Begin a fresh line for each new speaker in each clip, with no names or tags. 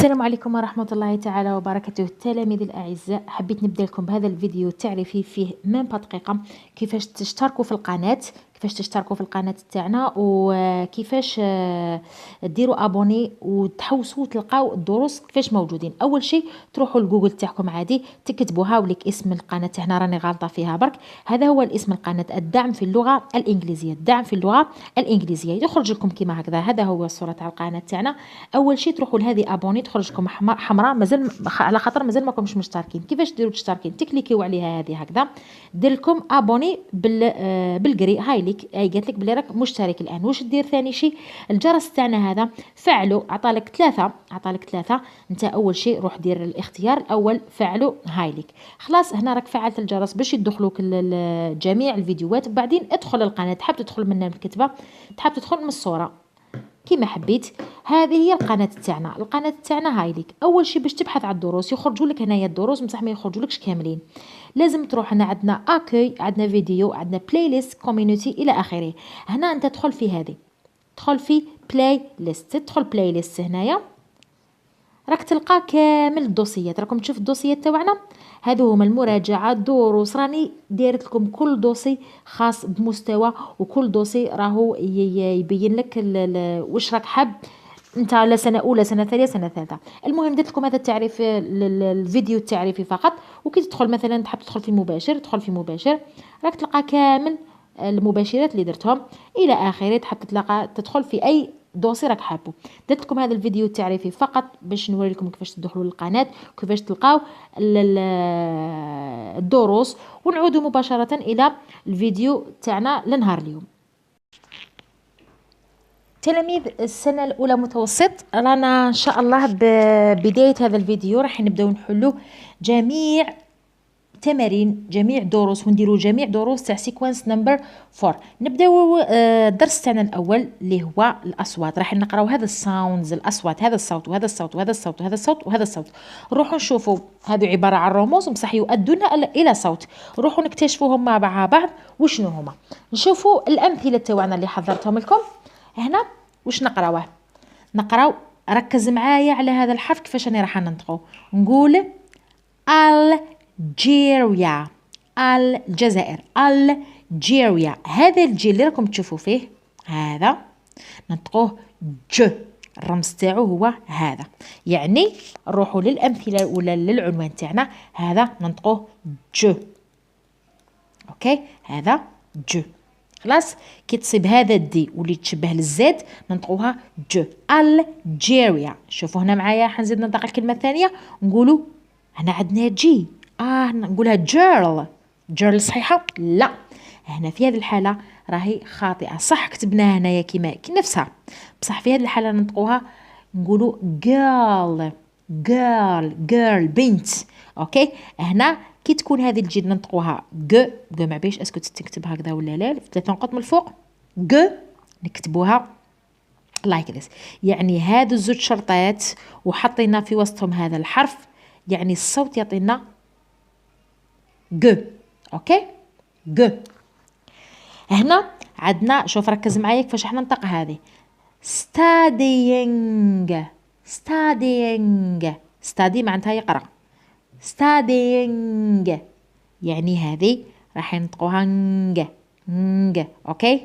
السلام عليكم ورحمة الله تعالى وبركاته. التلاميذ الأعزاء، حبيت نبدأ لكم بهذا الفيديو التعريفي فيه من دقيقة كيفاش تشتركوا في القناة، تاعنا، وكيفاش ديروا ابوني وتحوسوا تلقاو الدروس كيفاش موجودين. اول شيء تروحوا لجوجل تاعكم عادي، تكتبوها ولك اسم القناة تاعنا، راني غالطة فيها برك. هذا هو الاسم القناة، الدعم في اللغة الإنجليزية، يخرج لكم كيما هكذا. هذا هو الصورة تاع القناة تاعنا. اول شيء تروحوا لهذه ابوني، تخرج لكم حمراء مازال على خاطر مازال ماكمش مشتركين. كيفاش ديروا تشتركين؟ تكليكيو عليها هذه هكذا، دير لكم ابوني بالقري. هاي ليك، اي قالت لك بلي راك مشترك الان. واش دير ثاني شيء؟ الجرس تاعنا هذا فعلوا، عطالك ثلاثة. انت اول شيء روح دير الاختيار الاول، فعلوا. هاي ليك خلاص، هنا راك فعلت الجرس باش يدخلوك جميع الفيديوهات. وبعدين ادخل القناة، تحب تدخل من الكتبة، تحب تدخل من الصورة كيما حبيت. هذه هي القناه تاعنا. هاي ليك اول شيء باش تبحث على الدروس، يخرجوا لك هنايا الدروس، بصح ما يخرجولكش كاملين. لازم تروح هنا، عندنا اكوي، عندنا فيديو، عندنا بلاي ليست، كوميونيتي الى اخره. هنا انت تدخل في هذه، تدخل في بلاي ليست، تدخل بلاي ليست هنايا راك تلقى كامل الدوسيات. راكم تشوف الدوسيات تاعنا، هذو هما المراجعه، الدروس. راني دايرت لكم كل دوسي خاص بمستوى، وكل دوسي راهو يبين لك واش راك حاب انت، لا سنه اولى، سنه ثانيه، سنه ثالثه. المهم درت لكم هذا التعريف، الفيديو التعريفي فقط. وكي تدخل مثلا تحب تدخل في مباشر، تدخل في مباشر راك تلقى كامل المباشرات اللي درتهم الى اخره. تحب تدخل في اي دوسي راك حابه. درت لكم هذا الفيديو التعريفي فقط باش نوري لكم كيفاش تدخلوا للقناه، كيفاش تلقاو الدروس. ونعود مباشره الى الفيديو تاعنا لنهار اليوم. تلاميذ السنة الأولى متوسط، رانا إن شاء الله ببداية هذا الفيديو راح نبداو نحلو جميع تمارين، جميع دروس، ونديروا جميع دروس تاع سيكونس نمبر 4. نبداو الدرس تاعنا الأول اللي هو الأصوات. راح نقراو هذا الساوندز، الأصوات، هذا الصوت وهذا الصوت وهذا الصوت وهذا الصوت وهذا الصوت. نروحوا نشوفوا، هذو عبارة عن رموز بصح يؤدون إلى صوت. نروحوا نكتشفوهم مع بعض وشنو هما. نشوفوا الأمثلة تاعنا اللي حضرتهم لكم هنا. واش نقراو ركز معايا على هذا الحرف كيفاش راني راح ننطقو. نقول الجيريا، الجزائر، الجيريا. هذا الجي اللي راكم تشوفوا فيه هذا ننطقوه ج، الرمز تاعو هو هذا. يعني نروحوا للامثله الاولى للعنوان تاعنا، هذا ننطقوه ج. اوكي، هذا ج. خلاص، كي تصيب هذا الدي واللي تشبه للزاد ننطقوها ج. الجيريا. شوفوا هنا معايا، حنزيد ننطق الكلمه الثانيه، نقولوا هنا عندنا جي، نقولها جيرل. جيرل صحيحه؟ لا، هنا في هذه الحاله راهي خاطئه. صح كتبناها هنايا كيما نفسها، بصح في هذه الحاله ننطقوها نقولوا جيرل، جيرل بنت. اوكي، هنا كي تكون هذه الجي ننطقوها ج مع بيش. اسكو تكتب هكذا ولا لا؟ في 3 نقط من الفوق ج نكتبوها لايك ذس. يعني هذو الزوج شرطات وحطينا في وسطهم هذا الحرف، يعني الصوت يعطينا ج. اوكي، ج. هنا عندنا، شوف ركز معايا كيفاش راح ننطق هذه. studying، study معناتها يقرأ. studying يعني هذه راح ننطقوها نج. اوكي،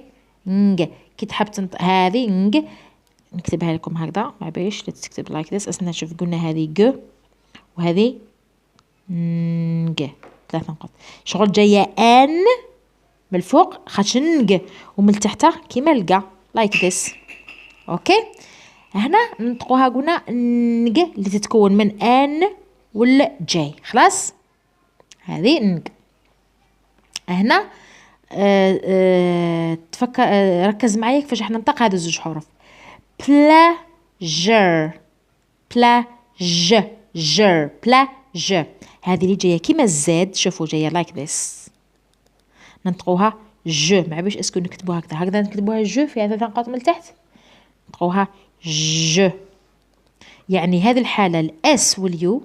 نج. كي تحب تنطق هذه نج نكتبها لكم هكذا، ما بيش تكتب لايك ذس. اسنا شوف، قلنا هذه ج وهذه نج، 3 نقط. شغل جايه ان من الفوق خاطش نج، ومن تحت كيما لقى لايك ذس. اوكي، هنا ننطقوها قلنا نج اللي تتكون من ان ولا جاي. خلاص، هذه نج. هنا تفكر، ركز معايا كيفاش راح ننطق هذو الزوج حروف. بلاجر، بلاجر، بلاجر. هذه اللي جايه كيما الزاد، شوفوا جايه لايك ذس، ننطقوها ج. ما بيش اسكو نكتبوها هكذا نكتبوها ج في هذا نقاط من تحت، نطقوها ج. يعني هذه الحاله الاس واليو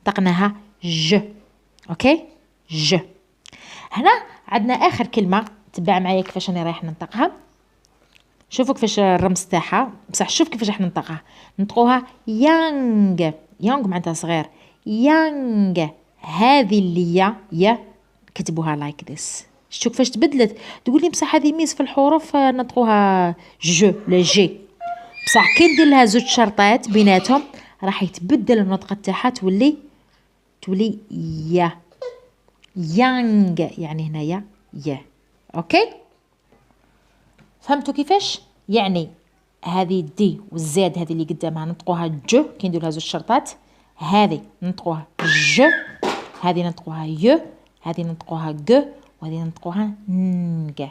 نطقناها ج. اوكي، ج. هنا عندنا اخر كلمه، تبع معايا كيفاش انا رايح ننطقها. شوفوا كيفاش الرمز تاعها، بصح شوف كيفاش راح ننطقها. ننطقوها يانغ، يانغ معناتها صغير، يانغ. هذه اللي يا كتبوها لايك ذس. شتو كيفاش تبدلت؟ تقول لي بصح هذه ميس في الحروف نطقوها جو لا جي، بصح كي ندير لها زوج شرطات بيناتهم راح يتبدل النطق تاعها، تولي يا، يانغ يعني هنايا يا. اوكي فهمتوا كيفاش؟ يعني هذه دي والزاد هذه اللي قدامها نطقوها ج كي ندير لها زوج شرطات، هذه نطقوها ج، هذه نطقوها ي، هذه نطقوها ج، وهذه نطقوها نج.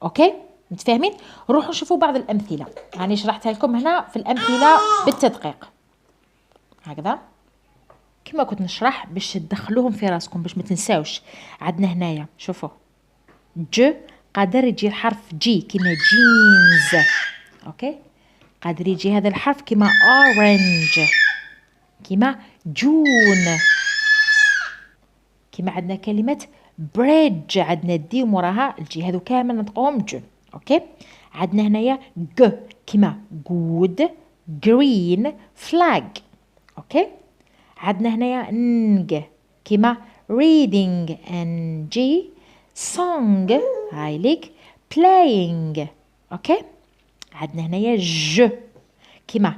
اوكي متفاهمين؟ نروحوا نشوفوا بعض الامثله. يعني شرحتها لكم هنا في الامثله بالتدقيق هكذا كما كنت نشرح باش تدخلوهم في راسكم باش ما تنساوش. عندنا هنايا شوفوا ج قادر يجي الحرف جي كما جينز. اوكي قادر يجي هذا الحرف كما اورنج، كما جون، كما عندنا كلمة بريدج عندنا دي وموراها الجي، هذو كامل نطقوهم ج. اوكي عندنا هنايا ج كما جود، جرين، فلاج. اوكي عندنا هنايا نج كما reading ان جي، song هاي ليك، playing. اوكي عندنا هنايا ج كما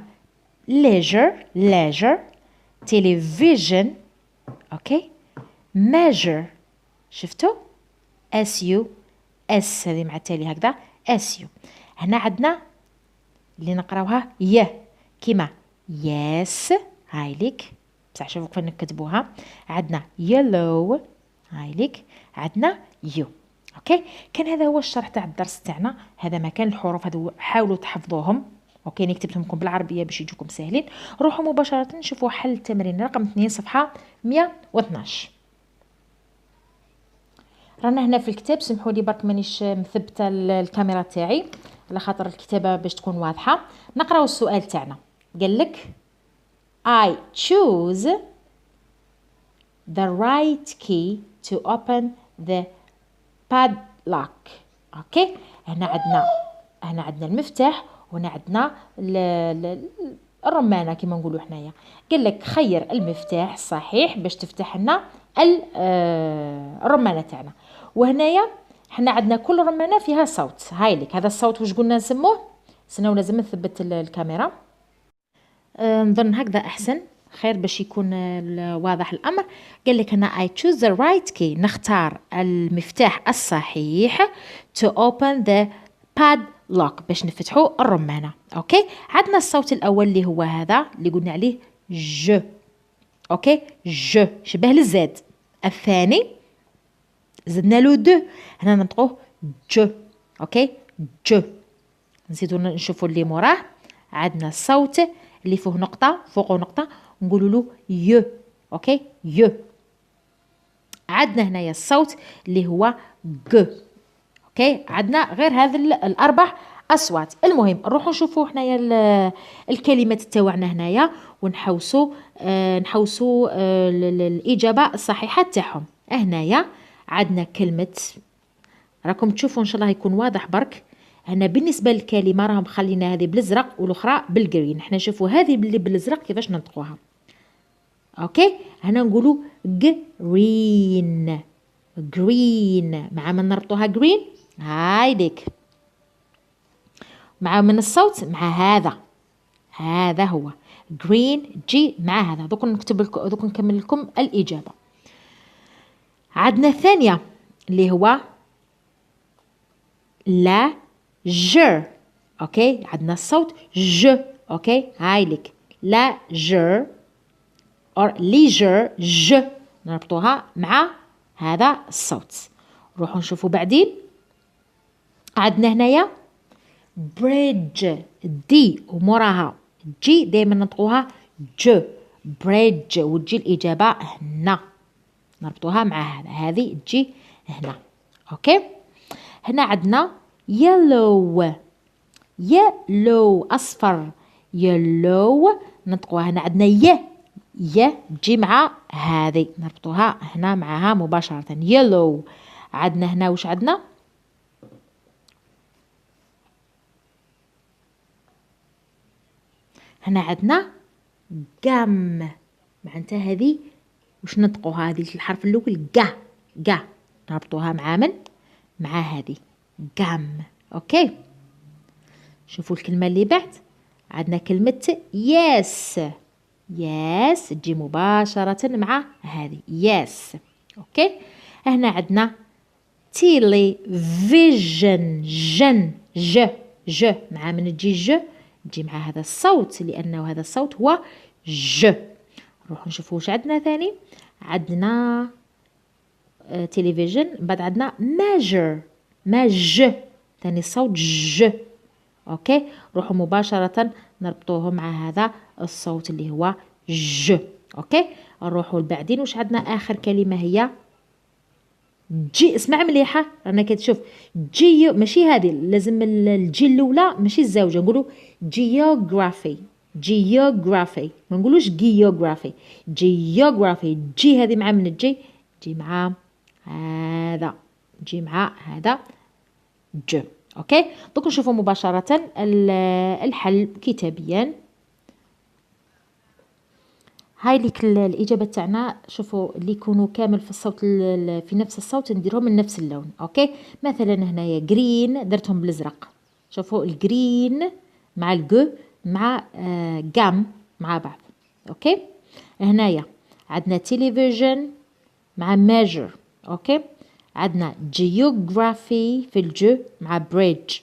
leisure television. اوكي measure شفتوا su اس هذه مع التالي هكذا su. هنا عندنا اللي نقراوها ي كما yes هاي ليك، بصح شوفوا كيف نكتبوها. عندنا yellow هاي ليك، عندنا يو. اوكي كان هذا هو الشرح تاع الدرس تاعنا. هذا مكان الحروف هذو حاولوا تحفظوهم. اوكي نكتبتهم لكم بالعربيه باش يجوكم ساهلين. روحوا مباشره نشوفوا حل التمرين رقم 2 صفحه 112. رانا هنا في الكتاب، سمحوا لي برك مانيش مثبته الكاميرا تاعي على خاطر الكتابه باش تكون واضحه. نقراو السؤال تاعنا. قال لك I choose the right key to open the padlock. اوكي هنا عندنا المفتاح وهنا عندنا الرمانه كما نقولوا حنايا. قال لك خير المفتاح الصحيح باش تفتح لنا الرمانه تاعنا. وهنايا حنا عندنا كل رمانه فيها صوت. هاي لك هذا الصوت واش قلنا نسموه؟ سنو لازم نثبت الكاميرا. نظن هكذا احسن خير باش يكون واضح الامر. قال لك هنا I choose the right key نختار المفتاح الصحيح to open the padlock باش نفتحوا الرمانه. اوكي عندنا الصوت الاول اللي هو هذا اللي قلنا عليه ج. اوكي ج شبه للزاد. الثاني زدنا له دو هنا ننطقوه ج. اوكي ج. نزيدو نشوفوا اللي موراه. عندنا الصوت اللي فيه نقطه فوقه نقطه نقولوا له ي. اوكي ي. عندنا هنايا الصوت اللي هو ج. اوكي عندنا غير هذه الاربع اصوات. المهم نروحوا نشوفوا هنايا الكلمات تاعنا هنايا ونحوسوا الاجابه الصحيحه تاعهم. هنايا عندنا كلمه، راكم تشوفوا ان شاء الله يكون واضح برك. هنا بالنسبه للكلمه راهم خلينا هذه بالازرق والاخرى بالجرين. احنا نشوفوا هذه اللي بالازرق كيفاش ننطقوها. اوكي هنا نقولوا جرين، جرين مع من نربطوها جرين هاي ديك مع من الصوت مع هذا هو جرين جي مع هذا. دوك نكتب لكم دوك نكمل لكم الاجابه. عندنا الثانيه اللي هو لا جر. اوكي عندنا الصوت ج. اوكي هاي لك لا جر او ليجر ج نربطوها مع هذا الصوت. نروحوا نشوفوا بعدين. عندنا هنايا بريدج دي وموراها جي دائما نطقوها ج بريدج وتجي الاجابه هنا نربطوها مع هذه تجي هنا. اوكي هنا عندنا يلو اصفر يلو نطقوها هنا. عندنا ي تجي مع هذه نربطوها هنا معها مباشره يلو. عندنا هنا واش عندنا هنا عندنا قام، معناتها هذه واش نطقوها، هذه الحرف الأول قا نربطوها مع من؟ مع هذه قام. أوكي، شوفوا الكلمة اللي بعد، عندنا كلمة ياس. ياس تجي مباشرة مع هذه ياس. أوكي، هنا عندنا تيلي فيجن، ج مع من تجي تجي مع هذا الصوت، لأنه هذا الصوت هو ج. نروح نشوفوا واش عندنا ثاني. عندنا تلفزيون، بعد عندنا ماج ثاني الصوت ج. اوكي، نروحوا مباشرة نربطوه مع هذا الصوت اللي هو ج. اوكي، نروحوا لبعدين واش عندنا اخر كلمة هي جي. اسمع مليحة، رانا كتشوف جي ماشي هذه، لازم الجي الاولى ماشي الزوجة، نقولوا جيوغرافي. ما نقولوش جيوغرافي، جيوغرافي. جي هذه مع من تجي؟ تجي مع هذا، تجي مع هذا ج. اوكي، دوك نشوفوا مباشرة الحل كتابيا. هاي ليك الإجابة تاعنا. شوفوا اللي يكونوا كامل في الصوت، في نفس الصوت نديرهم من نفس اللون. أوكي، مثلا هنايا جرين درتهم بالأزرق. شوفوا الجرين مع الجو مع قام مع بعض. أوكي، هنايا عندنا تلفزيون مع ماجر. أوكي، عندنا جيوغرافي في الجو مع بريدج.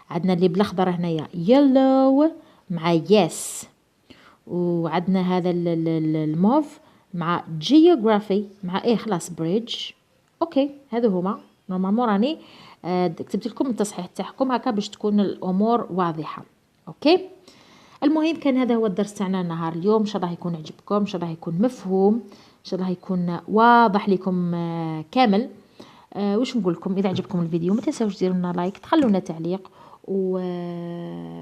عندنا اللي بالأخضر هنايا يلو مع يس. وعندنا هذا الموف مع جيوغرافي مع خلاص بريدج. اوكي، هذو هما نورمالمون راني كتبت لكم التصحيح تاعكم هكا باش تكون الامور واضحه. اوكي، المهم كان هذا هو الدرس تاعنا نهار اليوم. ان شاء الله يكون عجبكم، ان شاء الله يكون مفهوم، ان شاء الله يكون واضح لكم كامل. واش نقول لكم، اذا عجبكم الفيديو ما تنساوش ديروا لنا لايك، تخلوا لنا تعليق،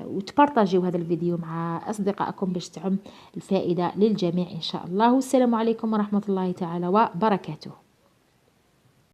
وتبارطاجيو هذا الفيديو مع أصدقائكم باش تعم الفائدة للجميع إن شاء الله. والسلام عليكم ورحمة الله تعالى وبركاته.